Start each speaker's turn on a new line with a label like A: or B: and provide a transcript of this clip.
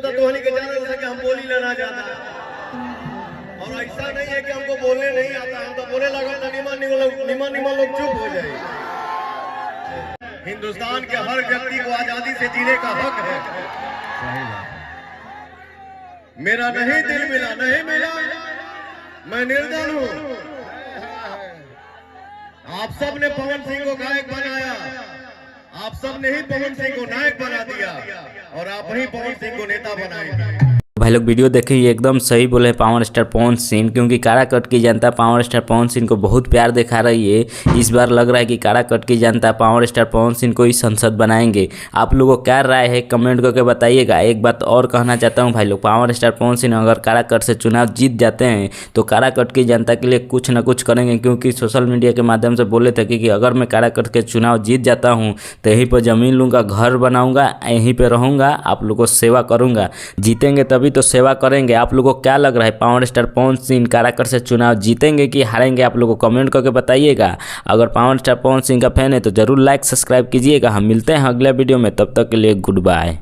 A: तो तोहनी के चैनल से कि हम बोली लेना चाहता है, और ऐसा नहीं है कि हमको बोलने नहीं आता, हम तो बोले लगा तो निमन लोग चुप हो जाए। हिंदुस्तान के हर व्यक्ति को आजादी से जीने का हक है। मेरा नहीं दिल मिला, नहीं मिला, मैं निर्दल हूं। आप सब ने पवन सिंह को गायक बनाया, आप सब ने ही पवन सिंह को नायक बना दिया, और आप ही पवन सिंह को नेता बनाएंगे।
B: भाई लोग वीडियो देखे, ये एकदम सही बोले पावर स्टार पवन सिंह, क्योंकि काराकट की जनता पावर स्टार पवन सिंह को बहुत प्यार दिखा रही है। इस बार लग रहा है कि काराकट की जनता पावर स्टार पवन सिंह को ही संसद बनाएंगे। आप लोगों को क्या राय है कमेंट करके बताइएगा। एक बात और कहना चाहता हूं भाई लोग, पावर स्टार पवन सिंह अगर काराकट से चुनाव जीत जाते हैं तो काराकट की जनता के लिए कुछ न कुछ करेंगे, क्योंकि सोशल मीडिया के माध्यम से बोले थे कि अगर मैं काराकट के चुनाव जीत जाता हूँ तो यहीं पर ज़मीन लूँगा, घर बनाऊँगा, यहीं पर रहूँगा, आप लोगों को सेवा करूँगा। जीतेंगे तभी तो सेवा करेंगे। आप लोगों को क्या लग रहा है, पावर स्टार पवन सिंह काराकट से चुनाव जीतेंगे कि हारेंगे? आप लोगों को कमेंट करके बताइएगा। अगर पावर स्टार पवन सिंह का फैन है तो जरूर लाइक सब्सक्राइब कीजिएगा। हम मिलते हैं अगले वीडियो में, तब तक के लिए गुड बाय।